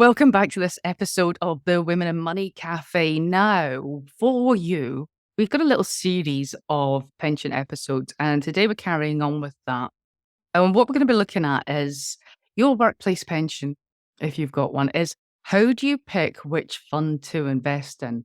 Welcome back to this episode of the Women in Money Cafe. Now, for you, we've got a little series of pension episodes, and today we're carrying on with that. And what we're going to be looking at is your workplace pension, if you've got one, is how do you pick which fund to invest in?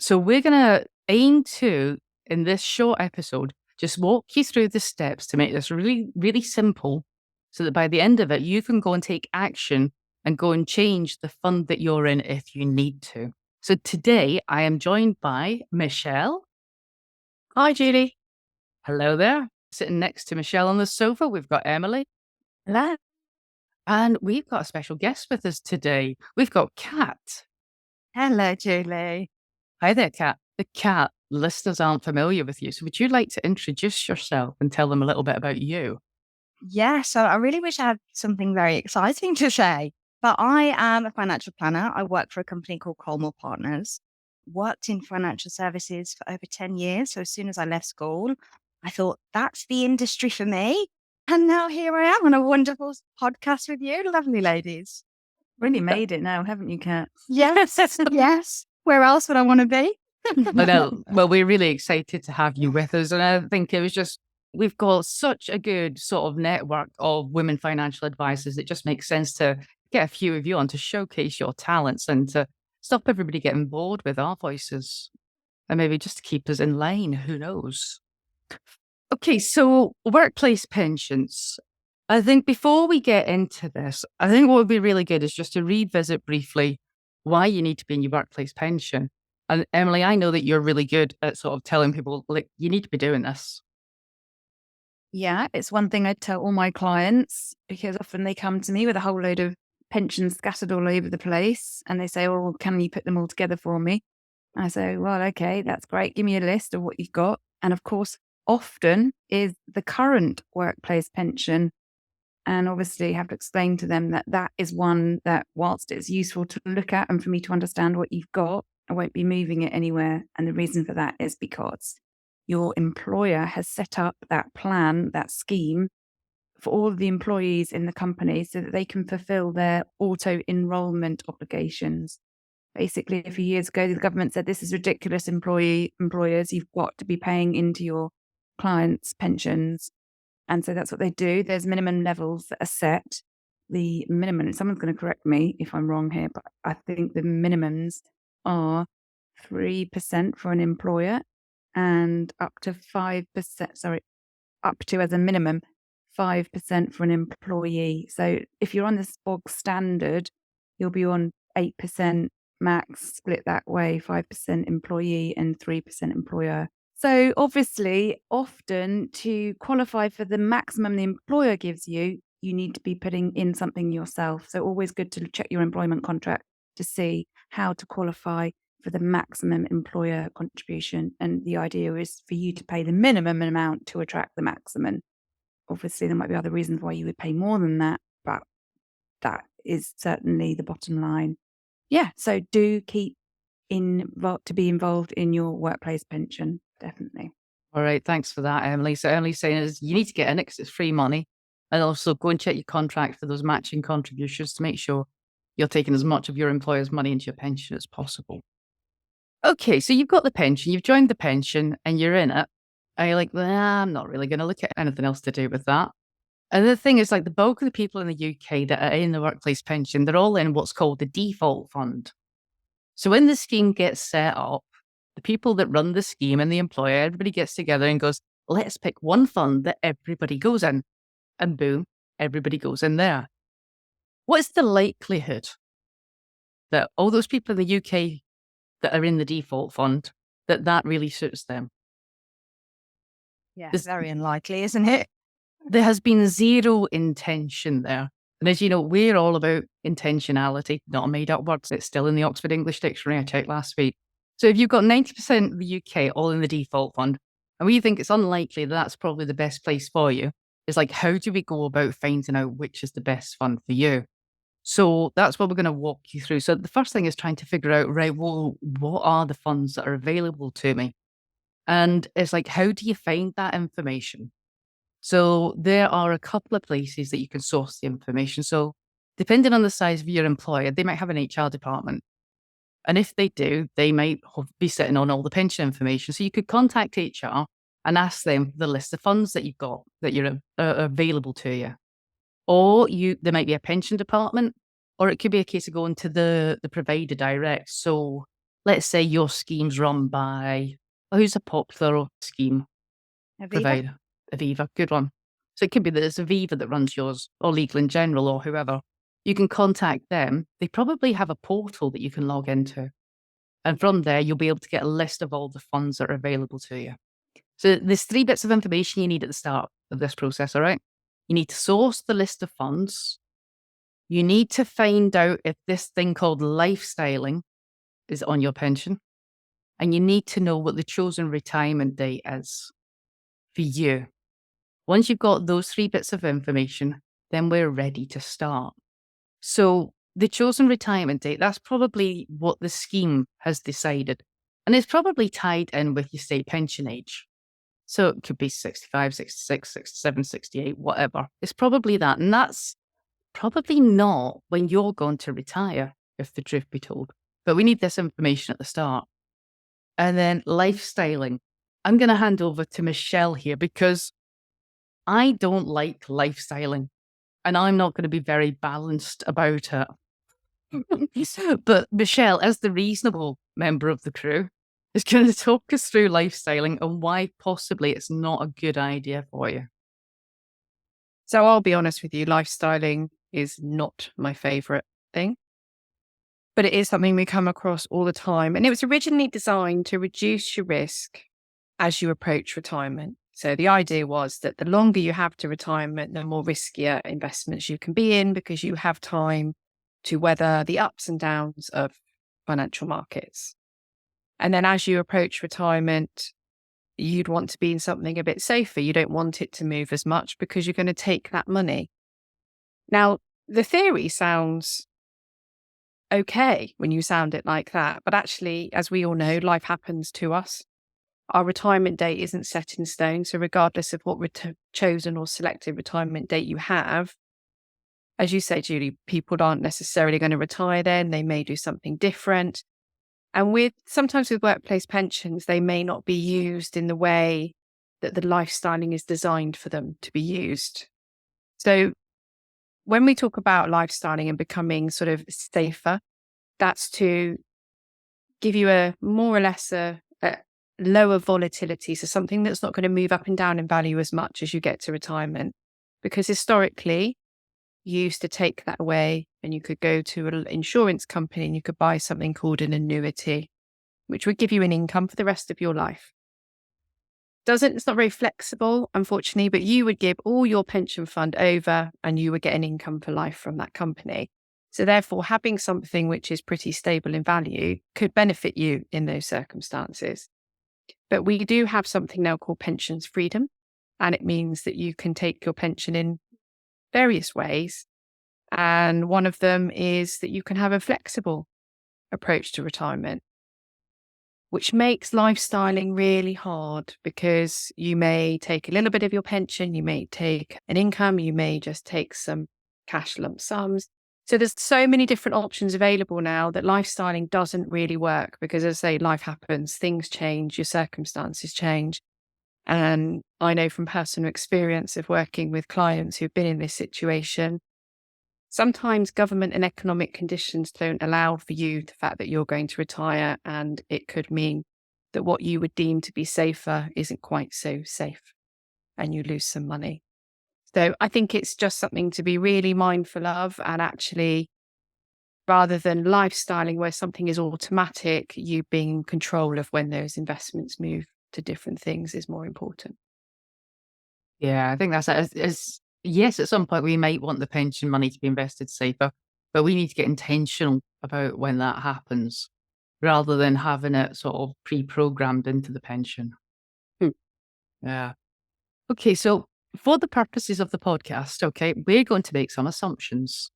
So we're going to aim to, in this short episode, just walk you through the steps to make this really, really simple so that by the end of it, you can go and take action and go and change the fund that you're in if you need to. So today I am joined by Michelle. Hi, Julie. Hello there. Sitting next to Michelle on the sofa, we've got Emily. Hello. And we've got a special guest with us today. We've got Kat. Hello, Julie. Hi there, Kat. The Kat listeners aren't familiar with you. So would you like to introduce yourself and tell them a little bit about you? Yeah, so I really wish I had something very exciting to say, but I am a financial planner. I work for a company called Colmore Partners. Worked in financial services for over 10 years. So as soon as I left school, I thought that's the industry for me. And now here I am on a wonderful podcast with you, lovely ladies. Really made it now, haven't you, Kat? Yes, yes. Where else would I want to be? I know. Well, we're really excited to have you with us. And I think it was just, we've got such a good sort of network of women financial advisors. It just makes sense to get a few of you on to showcase your talents and to stop everybody getting bored with our voices. And maybe just to keep us in line. Who knows? Okay, so workplace pensions. I think before we get into this, I think what would be really good is just to revisit briefly why you need to be in your workplace pension. And Emily, I know that you're really good at sort of telling people, like, you need to be doing this. Yeah, it's one thing I tell all my clients because often they come to me with a whole load of pensions scattered all over the place and they say, oh, can you put them all together for me? And I say, well, okay, that's great. Give me a list of what you've got. And of course, often is the current workplace pension. And obviously have to explain to them that that is one that whilst it's useful to look at and for me to understand what you've got, I won't be moving it anywhere. And the reason for that is because your employer has set up that plan, that scheme for all of the employees in the company so that they can fulfill their auto enrollment obligations. Basically, a few years ago, the government said, this is ridiculous, employers, you've got to be paying into your clients' pensions. And so that's what they do. There's minimum levels that are set. The minimum, someone's going to correct me if I'm wrong here, but I think the minimums are 3% for an employer and up to 5%, up to as a minimum 5% for an employee. So if you're on the bog standard, you'll be on 8% max, split that way, 5% employee and 3% employer. So obviously, often to qualify for the maximum the employer gives you, you need to be putting in something yourself. So always good to check your employment contract to see how to qualify for the maximum employer contribution. And the idea is for you to pay the minimum amount to attract the maximum. Obviously, there might be other reasons why you would pay more than that, but that is certainly the bottom line. Yeah, so do keep to be involved in your workplace pension, definitely. All right, thanks for that, Emily. So Emily's saying is you need to get in it because it's free money. And also go and check your contract for those matching contributions to make sure you're taking as much of your employer's money into your pension as possible. Okay, so you've got the pension, you've joined the pension and you're in it. And you're like, I'm not really going to look at anything else to do with that. And the thing is, like, the bulk of the people in the UK that are in the workplace pension, they're all in what's called the default fund. So when the scheme gets set up, the people that run the scheme and the employer, everybody gets together and goes, let's pick one fund that everybody goes in. And boom, everybody goes in there. What's the likelihood that all those people in the UK that are in the default fund, that really suits them? Yeah, very unlikely, isn't it? There has been zero intention there. And as you know, we're all about intentionality, not a made up word. It's still in the Oxford English Dictionary I checked last week. So if you've got 90% of the UK all in the default fund, and we think it's unlikely that that's probably the best place for you, it's like, how do we go about finding out which is the best fund for you? So that's what we're going to walk you through. So the first thing is trying to figure out, right, well, what are the funds that are available to me? And it's like, how do you find that information? So there are a couple of places that you can source the information. So depending on the size of your employer, they might have an HR department. And if they do, they might be sitting on all the pension information. So you could contact HR and ask them for the list of funds that you've got that you're available to you. Or there might be a pension department, or it could be a case of going to the provider direct. So let's say your scheme's run by, who's a popular scheme Aviva. provider? Aviva, good one. So it could be that it's Aviva that runs yours, or Legal in General, or whoever. You can contact them. They probably have a portal that you can log into. And from there, you'll be able to get a list of all the funds that are available to you. So there's 3 bits of information you need at the start of this process, all right? You need to source the list of funds. You need to find out if this thing called lifestyling is on your pension. And you need to know what the chosen retirement date is for you. Once you've got those 3 bits of information, then we're ready to start. So the chosen retirement date, that's probably what the scheme has decided. And it's probably tied in with your state pension age. So it could be 65, 66, 67, 68, whatever. It's probably that. And that's probably not when you're going to retire, if the truth be told. But we need this information at the start. And then lifestyling. I'm going to hand over to Michelle here because I don't like lifestyling. And I'm not going to be very balanced about it. But Michelle, as the reasonable member of the crew, is going to talk us through lifestyling and why possibly it's not a good idea for you. So I'll be honest with you, lifestyling is not my favorite thing, but it is something we come across all the time. And it was originally designed to reduce your risk as you approach retirement. So the idea was that the longer you have to retirement, the more riskier investments you can be in because you have time to weather the ups and downs of financial markets. And then as you approach retirement, you'd want to be in something a bit safer. You don't want it to move as much because you're going to take that money. Now, the theory sounds okay when you sound it like that. But actually, as we all know, life happens to us. Our retirement date isn't set in stone. So regardless of what chosen or selected retirement date you have, as you say, Julie, people aren't necessarily going to retire then. They may do something different. And sometimes with workplace pensions, they may not be used in the way that the lifestyling is designed for them to be used. So when we talk about lifestyling and becoming sort of safer, that's to give you a more or less a lower volatility. So something that's not going to move up and down in value as much as you get to retirement. Because historically, you used to take that away and you could go to an insurance company and you could buy something called an annuity, which would give you an income for the rest of your life. It's not very flexible, unfortunately, but you would give all your pension fund over and you would get an income for life from that company. So therefore, having something which is pretty stable in value could benefit you in those circumstances. But we do have something now called pensions freedom, and it means that you can take your pension in various ways. And one of them is that you can have a flexible approach to retirement, which makes lifestyling really hard because you may take a little bit of your pension, you may take an income, you may just take some cash lump sums. So there's so many different options available now that lifestyling doesn't really work because, as I say, life happens, things change, your circumstances change. And I know from personal experience of working with clients who've been in this situation, sometimes government and economic conditions don't allow for you the fact that you're going to retire, and it could mean that what you would deem to be safer isn't quite so safe and you lose some money. So I think it's just something to be really mindful of, and actually, rather than lifestyling where something is automatic, you being in control of when those investments move to different things is more important. Yeah, I think that's it. Yes, at some point we might want the pension money to be invested safer, but we need to get intentional about when that happens rather than having it sort of pre-programmed into the pension. Yeah. Okay, so for the purposes of the podcast, okay, we're going to make some assumptions.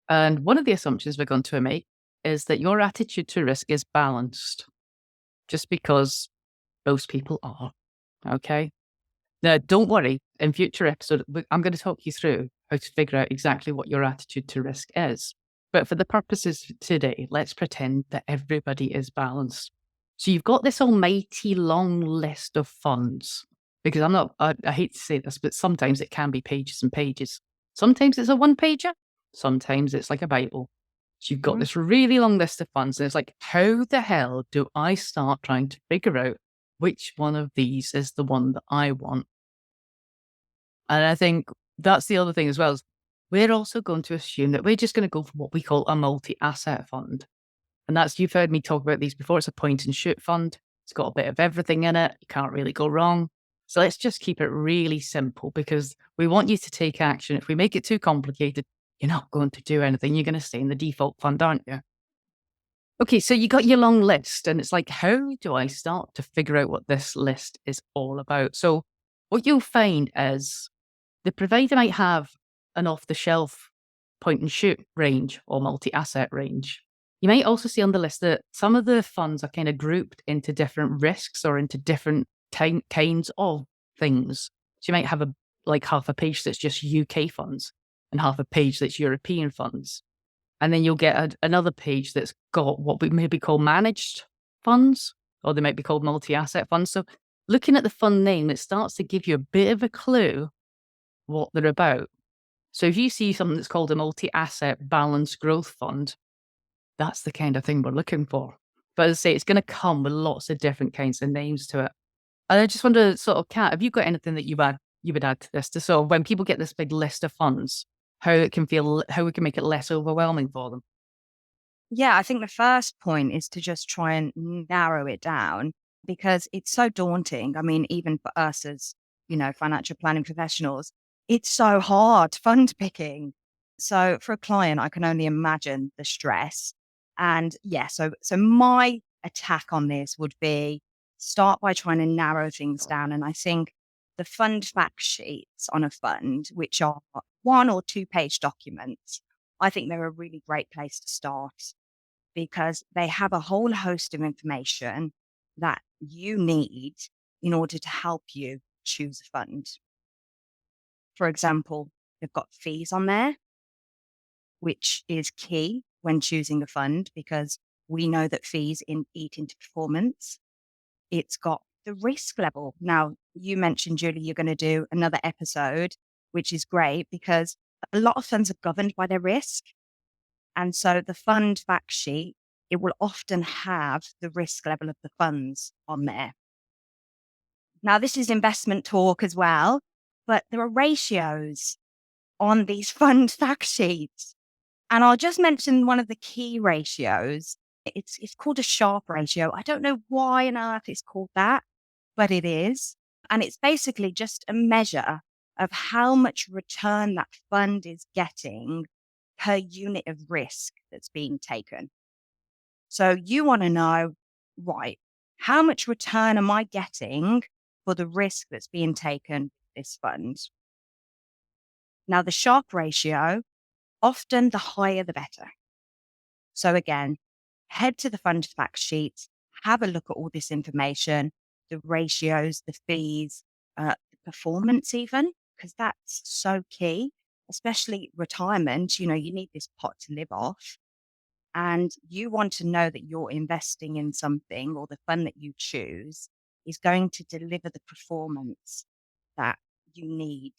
And one of the assumptions we're going to make is that your attitude to risk is balanced, just because most people are. Okay. Now, don't worry. In future episodes, I'm going to talk you through how to figure out exactly what your attitude to risk is. But for the purposes of today, let's pretend that everybody is balanced. So you've got this almighty long list of funds, because I hate to say this, but sometimes it can be pages and pages. Sometimes it's a one pager, sometimes it's like a Bible. So you've got this really long list of funds, and it's like, how the hell do I start trying to figure out which one of these is the one that I want? And I think that's the other thing as well, is we're also going to assume that we're just going to go for what we call a multi-asset fund. And that's, you've heard me talk about these before. It's a point and shoot fund. It's got a bit of everything in it. You can't really go wrong. So let's just keep it really simple, because we want you to take action. If we make it too complicated, you're not going to do anything. You're going to stay in the default fund, aren't you? Okay, so you got your long list, and it's like, how do I start to figure out what this list is all about? So what you'll find is the provider might have an off-the-shelf point and shoot range or multi-asset range. You might also see on the list that some of the funds are kind of grouped into different risks or into different kinds of things. So you might have half a page that's just UK funds and half a page that's European funds. And then you'll get another page that's got what we maybe call managed funds, or they might be called multi-asset funds. So looking at the fund name, it starts to give you a bit of a clue what they're about. So if you see something that's called a multi-asset balanced growth fund, that's the kind of thing we're looking for. But as I say, it's going to come with lots of different kinds of names to it. And I just wonder, sort of, Kat, have you got anything that you would add to this, to sort of, when people get this big list of funds, how we can make it less overwhelming for them? Yeah, I think the first point is to just try and narrow it down, because it's so daunting. I mean, even for us as, financial planning professionals, it's so hard fund picking. So for a client, I can only imagine the stress. And yeah, so my attack on this would be start by trying to narrow things down. And I think the fund fact sheets on a fund, which are 1 or 2 page documents, I think they're a really great place to start, because they have a whole host of information that you need in order to help you choose a fund. For example, they've got fees on there, which is key when choosing a fund, because we know that fees eat into performance. It's got the risk level. Now, you mentioned, Julie, you're going to do another episode, which is great, because a lot of funds are governed by their risk. And so the fund fact sheet, it will often have the risk level of the funds on there. Now, this is investment talk as well, but there are ratios on these fund fact sheets. And I'll just mention one of the key ratios. It's called a Sharpe ratio. I don't know why on earth it's called that, but it is. And it's basically just a measure of how much return that fund is getting per unit of risk that's being taken. So you want to know, right, how much return am I getting for the risk that's being taken this fund? Now, the Sharpe ratio, often the higher the better. So again, head to the fund fact sheet, have a look at all this information, the ratios, the fees, the performance even, because that's so key, especially retirement. You need this pot to live off. And you want to know that you're investing in something, or the fund that you choose is going to deliver the performance that you need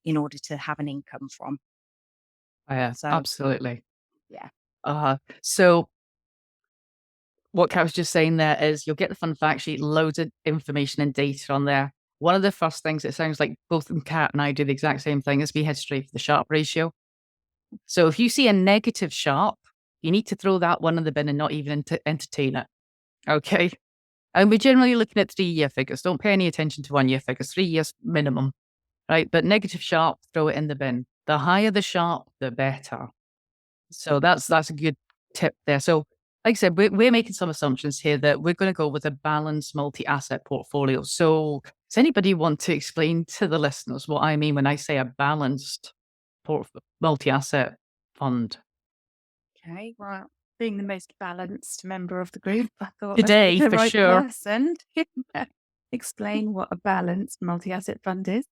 in order to have an income from. Oh, yeah, So, absolutely. yeah. So what Kat was just saying there is, you'll get the fund fact sheet, loads of information and data on there. One of the first things, it sounds like both Kat and I do the exact same thing, is we head straight for the Sharpe ratio. So if you see a negative Sharpe, you need to throw that one in the bin and not even entertain it. Okay. And we're generally looking at 3-year figures. Don't pay any attention to 1-year figures, 3 years minimum, right? But negative Sharpe, throw it in the bin. The higher the Sharpe, the better. So that's a good tip there. So like I said, we're making some assumptions here that we're going to go with a balanced multi-asset portfolio. So does anybody want to explain to the listeners what I mean when I say a balanced multi-asset fund? Okay, well, being the most balanced member of the group, I thought Today, the for right sure. person to explain what a balanced multi-asset fund is.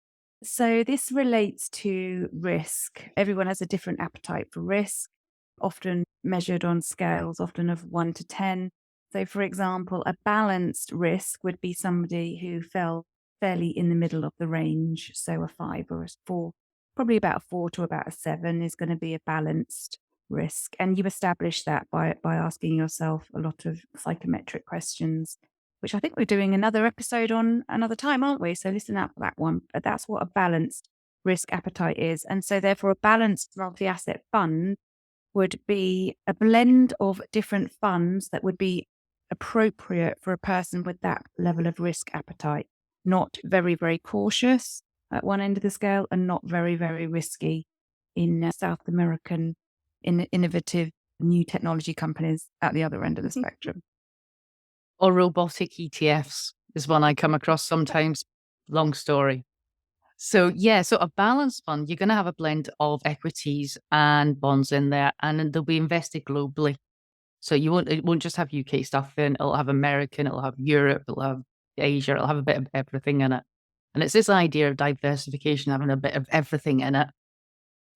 So this relates to risk. Everyone has a different appetite for risk, often measured on scales, often of 1 to 10. So, for example, a balanced risk would be somebody who fell fairly in the middle of the range. So a 5 or a 4, probably about a 4 to about a 7 is going to be a balanced risk. And you establish that by asking yourself a lot of psychometric questions, which I think we're doing another episode on another time, aren't we? So listen out for that one. But that's what a balanced risk appetite is. And so therefore a balanced multi-asset fund would be a blend of different funds that would be appropriate for a person with that level of risk appetite. Not very, very cautious at one end of the scale and not very, very risky in South American innovative new technology companies at the other end of the spectrum. Or robotic ETFs is one I come across sometimes. Long story. So yeah, so a balanced fund, you're going to have a blend of equities and bonds in there, and they'll be invested globally. So it won't just have UK stuff in. It'll have American, it'll have Europe, it'll have Asia, it'll have a bit of everything in it. And it's this idea of diversification, having a bit of everything in it.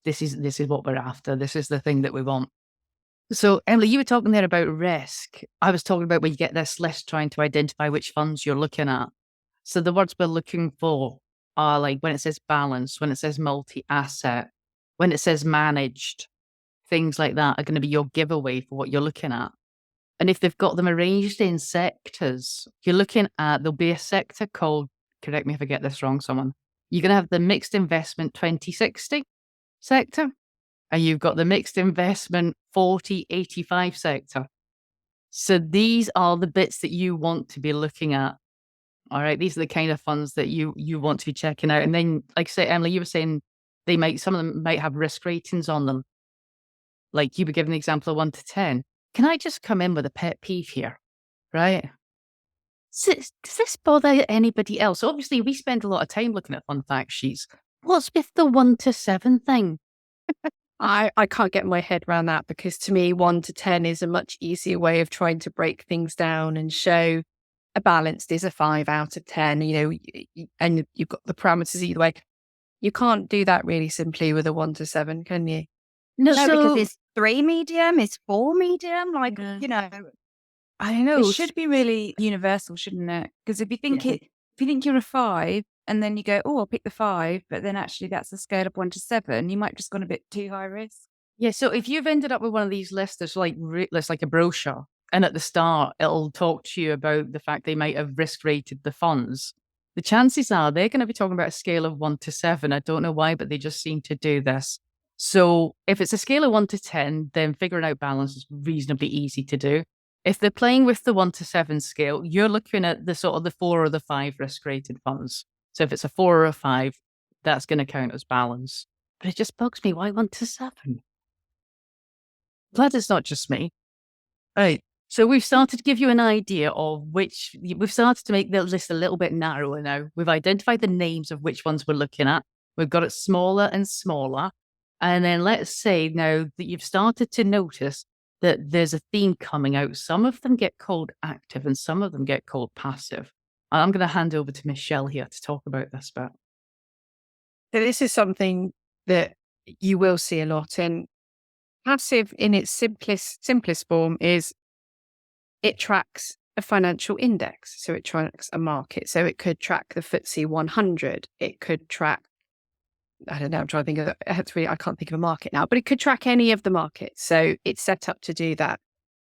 This is what we're after. This is the thing that we want. So, Emily, you were talking there about risk. I was talking about when you get this list, trying to identify which funds you're looking at. So the words we're looking for are like when it says balance, when it says multi-asset, when it says managed, things like that are going to be your giveaway for what you're looking at. And if they've got them arranged in sectors, you're looking at, there'll be a sector called, correct me if I get this wrong, someone, you're going to have the mixed investment 2060 sector. And you've got the mixed investment 40-85 sector. So these are the bits that you want to be looking at. All right. These are the kind of funds that you want to be checking out. And then, like I say, Emily, you were saying some of them might have risk ratings on them. Like you were giving the example of 1 to 10. Can I just come in with a pet peeve here? Right. Does this bother anybody else? Obviously, we spend a lot of time looking at fund fact sheets. What's with the 1 to 7 thing? I can't get my head around that, because to me, 1 to 10 is a much easier way of trying to break things down and show a balanced is a 5 out of 10, and you've got the parameters either way. You can't do that really simply with a 1 to 7, can you? No, because it's 3 medium, it's 4 medium, like, Yeah. I don't know. It should be really universal, shouldn't it? Because if you think if you think you're a 5 and then you go, oh, I'll pick the 5, but then actually that's a scale of 1 to 7, you might have just gone a bit too high risk. Yeah. So if you've ended up with one of these lists that's like a brochure, and at the start it'll talk to you about the fact they might have risk rated the funds, the chances are they're going to be talking about a scale of 1 to 7. I don't know why, but they just seem to do this. So if it's a scale of 1 to 10, then figuring out balance is reasonably easy to do. If they're playing with the 1 to 7 scale, you're looking at the sort of the 4 or the 5 risk rated funds. So if it's a 4 or a 5, that's going to count as balance. But it just bugs me. Why 1 to 7? Glad it's not just me. Right. So we've started to give you an idea of we've started to make the list a little bit narrower now. We've identified the names of which ones we're looking at. We've got it smaller and smaller. And then let's say now that you've started to notice that there's a theme coming out. Some of them get called active and some of them get called passive. And I'm going to hand over to Michelle here to talk about this bit. So this is something that you will see a lot. And passive in its simplest form is it tracks a financial index. So it tracks a market. So it could track the FTSE 100. It could track, I don't know, I'm trying to think of, I can't think of a market now, but it could track any of the markets. So it's set up to do that,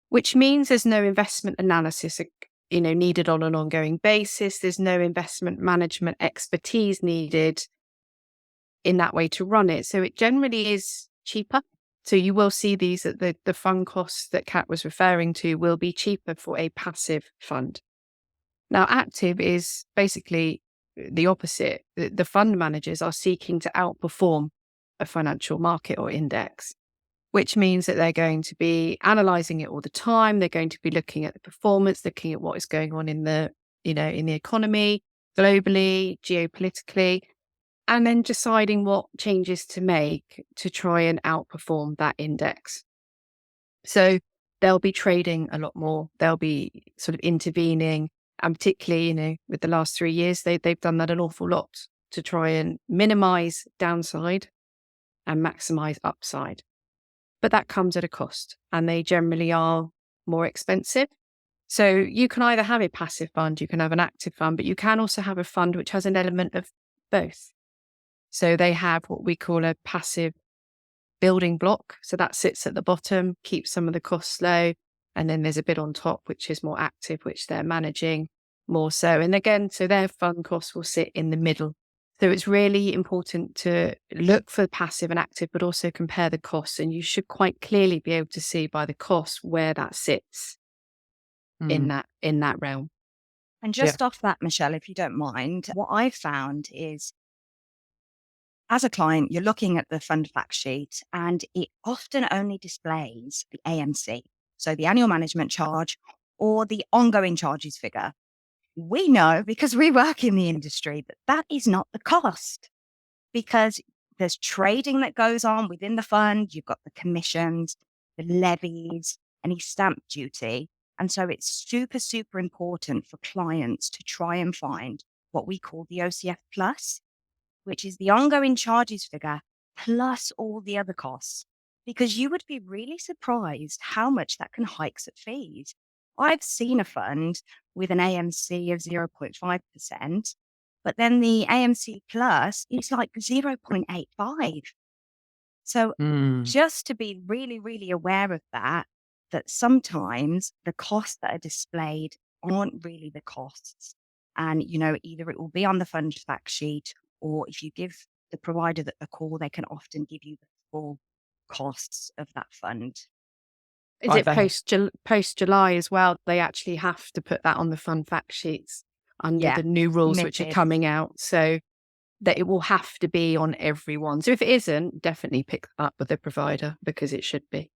which means there's no investment analysis, needed on an ongoing basis. There's no investment management expertise needed in that way to run it. So it generally is cheaper. So you will see these at the fund costs that Kat was referring to will be cheaper for a passive fund. Now, active is basically the opposite. The fund managers are seeking to outperform a financial market or index, which means that they're going to be analyzing it all the time. They're going to be looking at the performance, looking at what is going on in the economy, globally, geopolitically, and then deciding what changes to make to try and outperform that index. So they'll be trading a lot more. They'll be sort of intervening. And particularly, with the last 3 years, they've done that an awful lot. to try and minimize downside and maximize upside. But that comes at a cost, and they generally are more expensive. So you can either have a passive fund, you can have an active fund, but you can also have a fund which has an element of both. So they have what we call a passive building block. So that sits at the bottom, keeps some of the costs low. And then there's a bit on top, which is more active, which they're managing more so. And again, so their fund costs will sit in the middle. So it's really important to look for passive and active, but also compare the costs. And you should quite clearly be able to see by the cost where that sits in that realm. And just off that, Michelle, if you don't mind, what I've found is, as a client, you're looking at the fund fact sheet and it often only displays the AMC, so the annual management charge or the ongoing charges figure. We know, because we work in the industry, that that is not the cost, because there's trading that goes on within the fund. You've got the commissions, the levies, any stamp duty. And so it's super, super important for clients to try and find what we call the OCF plus, which is the ongoing charges figure plus all the other costs, because you would be really surprised how much that can hike at fees. I've seen a fund with an AMC of 0.5%, but then the AMC plus is like 0.85. So just to be really, really aware of that sometimes the costs that are displayed aren't really the costs. And, either it will be on the fund fact sheet, or if you give the provider a call, they can often give you the full costs of that fund. Is it post July as well? They actually have to put that on the fund fact sheets under the new rules which are coming out. So that it will have to be on everyone. So if it isn't, definitely pick that up with the provider, because it should be.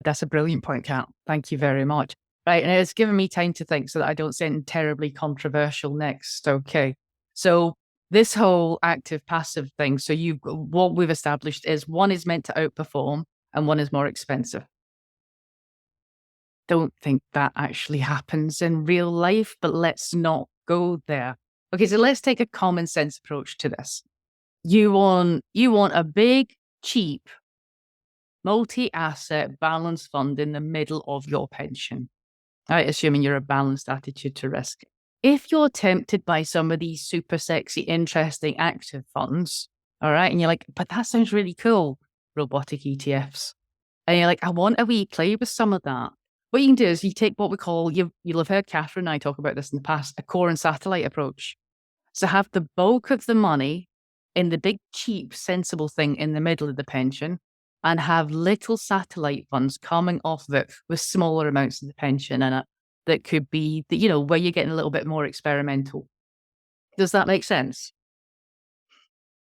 That's a brilliant point, Kat. Thank you very much. Right, and it's given me time to think so that I don't say anything terribly controversial next. Okay, so this whole active passive thing. So what we've established is one is meant to outperform and one is more expensive. Don't think that actually happens in real life, but let's not go there. Okay, so let's take a common sense approach to this. You want a big, cheap, multi-asset balanced fund in the middle of your pension. Right, assuming you're a balanced attitude to risk. If you're tempted by some of these super sexy, interesting active funds, all right, and you're like, but that sounds really cool, robotic ETFs. And you're like, I want a wee play with some of that. What you can do is you take what we call, you'll have heard Catherine and I talk about this in the past, a core and satellite approach. So have the bulk of the money in the big, cheap, sensible thing in the middle of the pension, and have little satellite funds coming off of it with smaller amounts of the pension in it that could be, where you're getting a little bit more experimental. Does that make sense?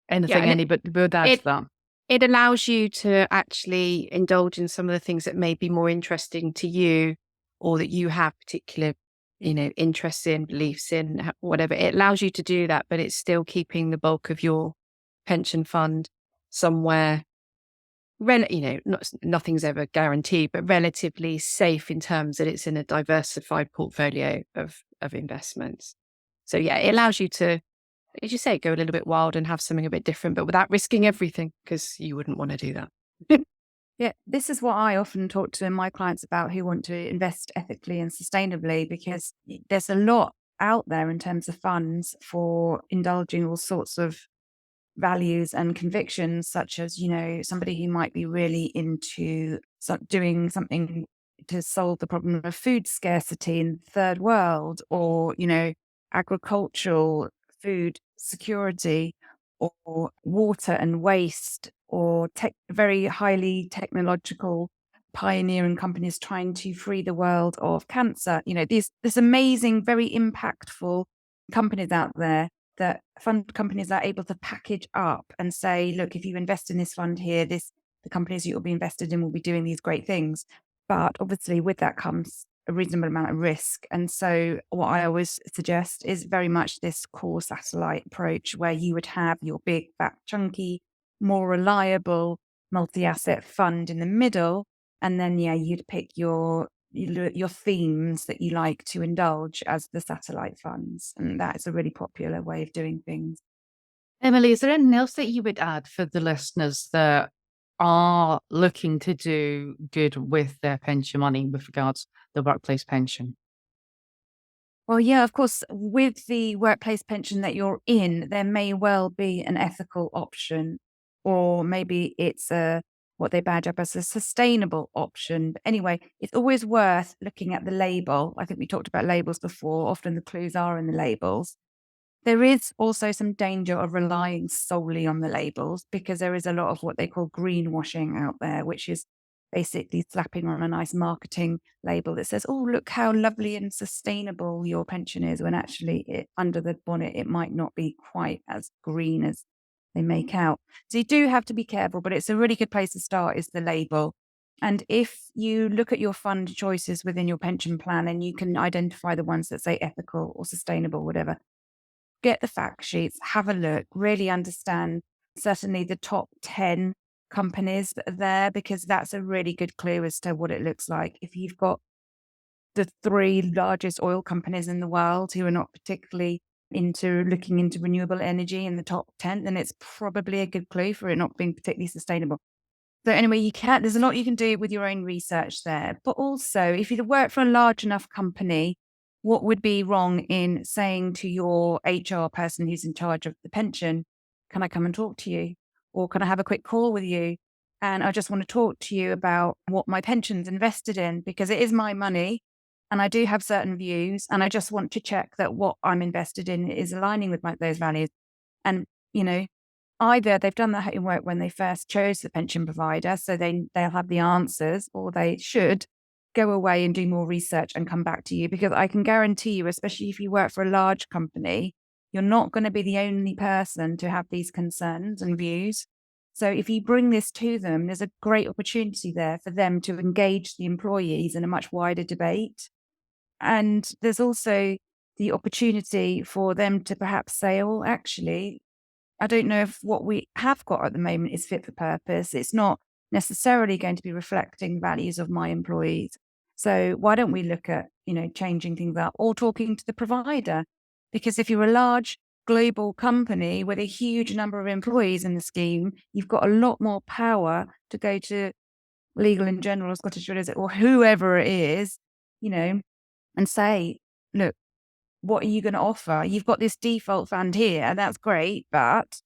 Anything anybody would add to that? It allows you to actually indulge in some of the things that may be more interesting to you, or that you have particular, interests in, beliefs in, whatever. It allows you to do that, but it's still keeping the bulk of your pension fund somewhere, nothing's ever guaranteed, but relatively safe in terms that it's in a diversified portfolio of investments. So it allows you to, as you say, go a little bit wild and have something a bit different, but without risking everything, because you wouldn't want to do that. Yeah, this is what I often talk to my clients about who want to invest ethically and sustainably, because there's a lot out there in terms of funds for indulging all sorts of values and convictions, such as, somebody who might be really into doing something to solve the problem of food scarcity in the third world, or, agricultural food security, or water and waste, or very highly technological pioneering companies trying to free the world of cancer. This amazing, very impactful companies out there, that fund companies are able to package up and say, look, if you invest in this fund here, the companies you'll be invested in will be doing these great things. But obviously with that comes a reasonable amount of risk. And so what I always suggest is very much this core satellite approach, where you would have your big, fat, chunky, more reliable multi-asset fund in the middle. And then, you'd pick your themes that you like to indulge as the satellite funds. And that is a really popular way of doing things. Emily, is there anything else that you would add for the listeners that are looking to do good with their pension money with regards to the workplace pension? Well, yeah, of course, with the workplace pension that you're in, there may well be an ethical option, or maybe it's what they badge up as a sustainable option. But anyway, it's always worth looking at the label. I think we talked about labels before. Often the clues are in the labels. There is also some danger of relying solely on the labels because there is a lot of what they call greenwashing out there, which is basically slapping on a nice marketing label that says, "Oh, look how lovely and sustainable your pension is," when actually under the bonnet, it might not be quite as green as they make out. So you do have to be careful, but it's a really good place to start is the label. And if you look at your fund choices within your pension plan and you can identify the ones that say ethical or sustainable, whatever, get the fact sheets, have a look, really understand certainly the top 10 companies that are there, because that's a really good clue as to what it looks like. If you've got the 3 largest oil companies in the world who are not particularly into looking into renewable energy in the top 10, then it's probably a good clue for it not being particularly sustainable. So anyway, there's a lot you can do with your own research there. But also, if you work for a large enough company, what would be wrong in saying to your HR person who's in charge of the pension, "Can I come and talk to you? Or can I have a quick call with you? And I just want to talk to you about what my pension's invested in, because it is my money and I do have certain views. And I just want to check that what I'm invested in is aligning with those values." And, you know, either they've done the homework when they first chose the pension provider, so they'll have the answers, or they should go away and do more research and come back to you, because I can guarantee you, especially if you work for a large company, you're not going to be the only person to have these concerns and views. So if you bring this to them, there's a great opportunity there for them to engage the employees in a much wider debate. And there's also the opportunity for them to perhaps say, "Oh, actually, I don't know if what we have got at the moment is fit for purpose. It's not necessarily going to be reflecting values of my employees. So why don't we look at, changing things up or talking to the provider?" Because if you're a large global company with a huge number of employees in the scheme, you've got a lot more power to go to Legal in General, Scottish Widows, or whoever it is, you know, and say, "Look, what are you going to offer? You've got this default fund here, and that's great, but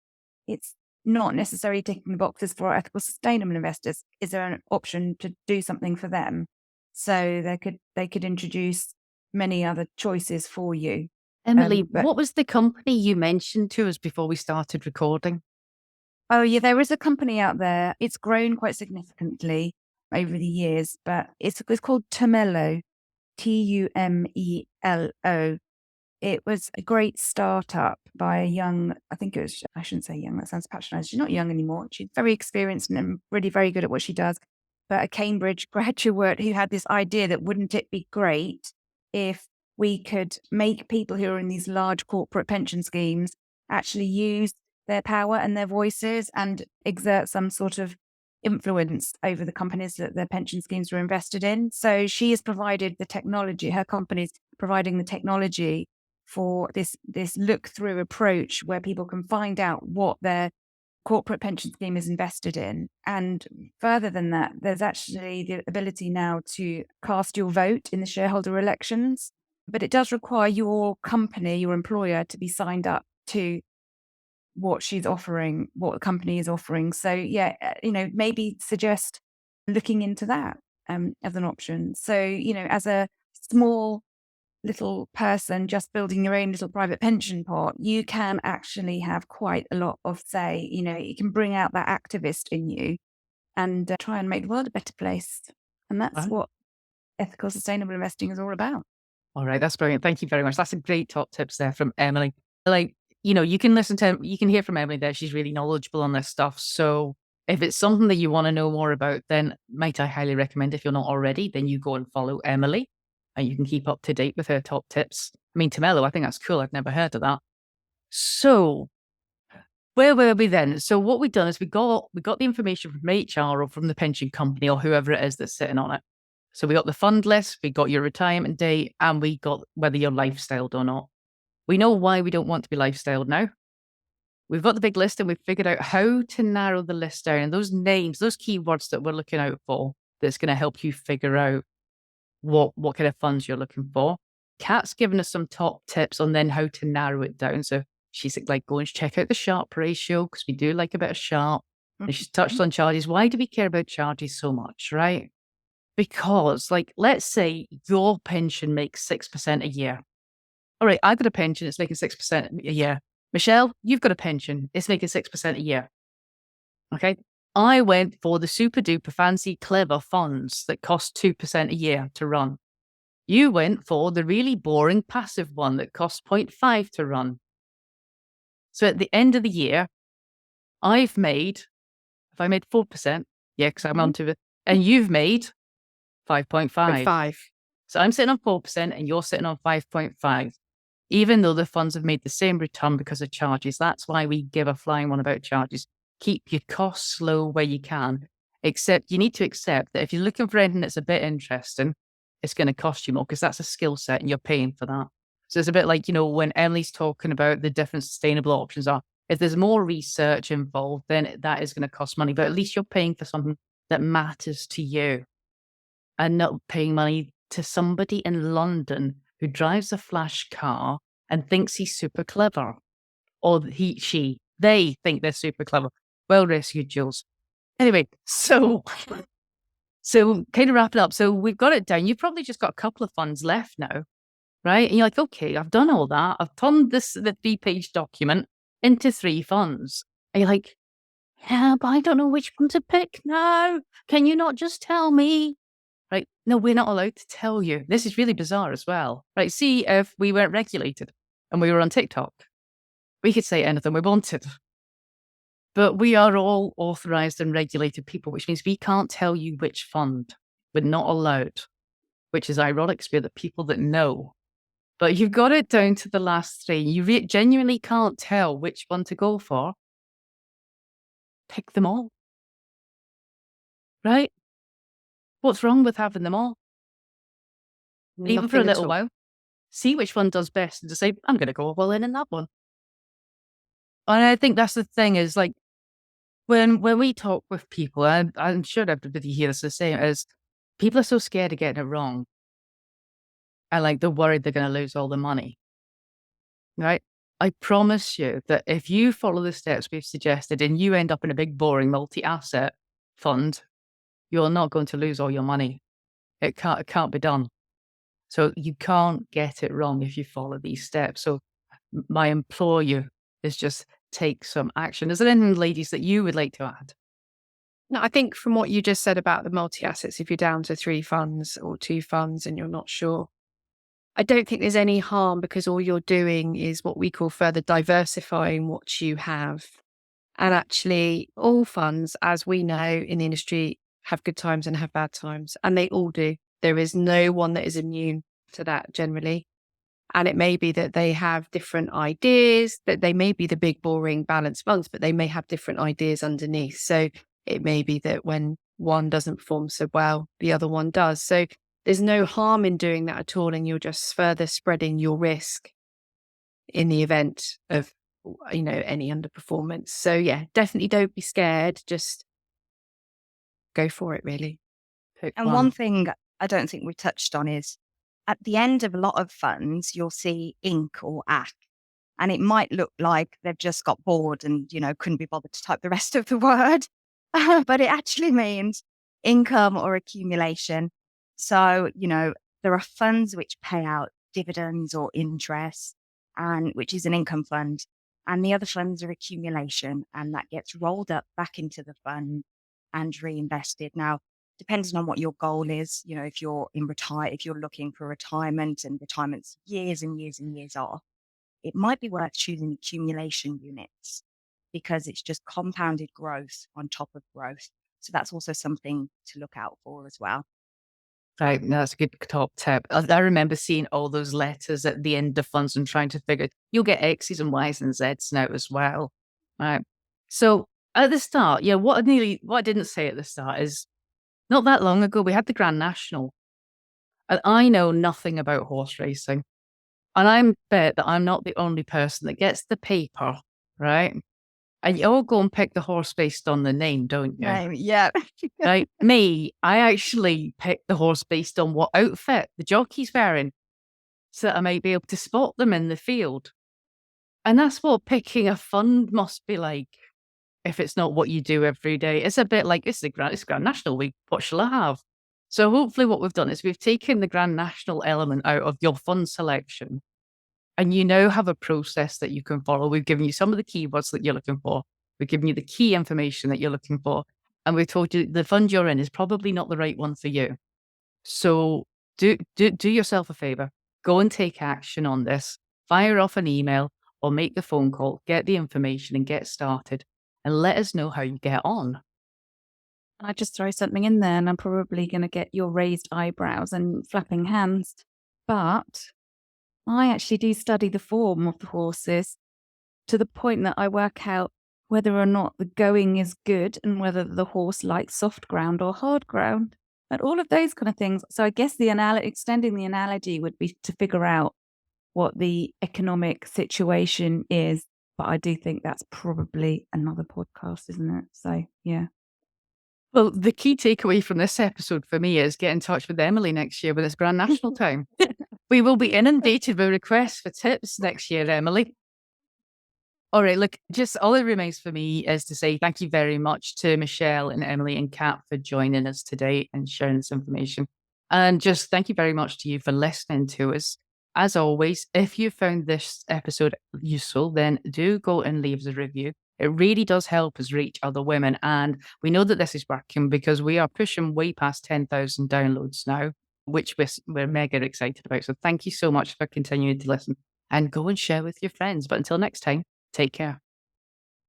it's not necessarily ticking the boxes for ethical, sustainable investors. Is there an option to do something for them?" So they could introduce many other choices for you. Emily, But what was the company you mentioned to us before we started recording? oh yeah, there is a company out there. It's grown quite significantly over the years, but it's called Tumelo, Tumelo. It was a great startup by a young, I think it was, I shouldn't say young, that sounds patronized. She's not young anymore. She's very experienced and really very good at what she does. But a Cambridge graduate who had this idea that wouldn't it be great if we could make people who are in these large corporate pension schemes actually use their power and their voices and exert some sort of influence over the companies that their pension schemes were invested in. So she has provided the technology, her company's providing the technology for this look through approach where people can find out what their corporate pension scheme is invested in. And further than that, there's actually the ability now to cast your vote in the shareholder elections, but it does require your company, your employer, to be signed up to what she's offering, what the company is offering. So yeah, maybe suggest looking into that as an option. So, as a small little person just building your own little private pension pot, you can actually have quite a lot of say. You can bring out that activist in you and try and make the world a better place. And that's Right. what ethical, sustainable investing is all about. All right, that's brilliant. Thank you very much. That's a great top tips there from Emily. You can hear from Emily there. She's really knowledgeable on this stuff. So if it's something that you want to know more about, then might I highly recommend, if you're not already, then you go and follow Emily and you can keep up to date with her top tips. I mean, Tumelo, I think that's cool. I've never heard of that. So where were we then? So what we've done is we got the information from HR or from the pension company or whoever it is that's sitting on it. So we got the fund list, we got your retirement date, and we got whether you're lifestyled or not. We know why we don't want to be lifestyled now. we've got the big list and we've figured out how to narrow the list down. And those names, those keywords that we're looking out for, that's going to help you figure out what kind of funds you're looking for. Kat's given us some top tips on then how to narrow it down. So she's like, go and check out the Sharpe ratio, because we do like a bit of Sharpe. And she's touched on charges. Why do we care about charges so much, right? Because, like, let's say your pension makes 6% a year. All right, I've got a pension, it's making 6% a year. Michelle, you've got a pension, it's making 6% a year. Okay. I went for the super duper fancy, clever funds that cost 2% a year to run. You went for the really boring passive one that costs 0.5 to run. So at the end of the year, I've made, have I made 4%? Yeah, because I'm onto it. And you've made 5.5. 5. So I'm sitting on 4% and you're sitting on 5.5. Even though the funds have made the same return because of charges. That's why we give a flying one about charges. Keep your costs low where you can. Except you need to accept that if you're looking for anything that's a bit interesting, it's going to cost you more, because that's a skill set and you're paying for that. So it's a bit like, when Emily's talking about the different sustainable options are, if there's more research involved, then that is going to cost money. But at least you're paying for something that matters to you, and not paying money to somebody in London who drives a flash car and thinks he's super clever. Or they think they're super clever. Well rescued, Jules. Anyway, so kind of wrap it up. So we've got it down. You've probably just got a couple of funds left now, right? And you're like, okay, I've done all that. I've turned the 3-page document into 3 funds. And you're like, yeah, but I don't know which one to pick now. Can you not just tell me? Right? No, we're not allowed to tell you. This is really bizarre as well. Right? See, if we weren't regulated and we were on TikTok, we could say anything we wanted. But we are all authorized and regulated people, which means we can't tell you which fund. We're not allowed, which is ironic because we're the people that know. But you've got it down to the last 3. You genuinely can't tell which one to go for. Pick them all. Right? What's wrong with having them all? Even for a Nothing at little all. while. See which one does best and just say, I'm going to go all in that one. And I think that's the thing is, like, when we talk with people, and I'm sure everybody here is the same, is people are so scared of getting it wrong. And like, they're worried they're going to lose all the money. Right? I promise you that if you follow the steps we've suggested and you end up in a big, boring multi-asset fund, you're not going to lose all your money. It can't be done. So you can't get it wrong if you follow these steps. So my implore you is just take some action. Is there anything, ladies, that you would like to add? No, I think from what you just said about the multi-assets, if you're down to 3 funds or 2 funds and you're not sure, I don't think there's any harm, because all you're doing is what we call further diversifying what you have. And actually, all funds, as we know in the industry, have good times and have bad times, and they all do. There is no one that is immune to that generally. And it may be that they have different ideas, that they may be the big, boring, balanced funds, but they may have different ideas underneath. So it may be that when one doesn't perform so well, the other one does. So there's no harm in doing that at all. And you're just further spreading your risk in the event of, any underperformance. So yeah, definitely don't be scared. Just go for it, really. Pick And one thing I don't think we touched on is, at the end of a lot of funds, you'll see inc or ac. And it might look like they've just got bored and, couldn't be bothered to type the rest of the word. But it actually means income or accumulation. So, there are funds which pay out dividends or interest, and which is an income fund. And the other funds are accumulation, and that gets rolled up back into the fund and reinvested. Now, depending on what your goal is, if you're if you're looking for retirement, and retirement's years and years and years off, it might be worth choosing accumulation units, because it's just compounded growth on top of growth. So that's also something to look out for as well. Right, no, that's a good top tip. I remember seeing all those letters at the end of funds and trying to figure, you'll get X's and Y's and Z's now as well. Right. So at the start, what I didn't say at the start is, not that long ago, we had the Grand National. And I know nothing about horse racing. And I bet that I'm not the only person that gets the paper, right? And you all go and pick the horse based on the name, don't you? Name, yeah. Right. Me, I actually picked the horse based on what outfit the jockey's wearing, so that I might be able to spot them in the field. And that's what picking a fund must be like. If it's not what you do every day, it's a bit like it's Grand National Week. What shall I have? So hopefully, what we've done is we've taken the Grand National element out of your fund selection, and you now have a process that you can follow. We've given you some of the keywords that you're looking for. We've given you the key information that you're looking for. And we've told you the fund you're in is probably not the right one for you. So do yourself a favor. Go and take action on this. Fire off an email or make the phone call, get the information and get started. And let us know how you get on. I just throw something in there and I'm probably going to get your raised eyebrows and flapping hands. But I actually do study the form of the horses to the point that I work out whether or not the going is good and whether the horse likes soft ground or hard ground and all of those kind of things. So I guess extending the analogy would be to figure out what the economic situation is. But I do think that's probably another podcast, isn't it? So, yeah. Well, the key takeaway from this episode for me is get in touch with Emily next year when it's Grand National time. We will be inundated with requests for tips next year, Emily. All right, look, just all it remains for me is to say thank you very much to Michelle and Emily and Kat for joining us today and sharing this information. And just thank you very much to you for listening to us. As always, if you found this episode useful, then do go and leave us a review. It really does help us reach other women. And we know that this is working because we are pushing way past 10,000 downloads now, which we're mega excited about. So thank you so much for continuing to listen and go and share with your friends. But until next time, take care.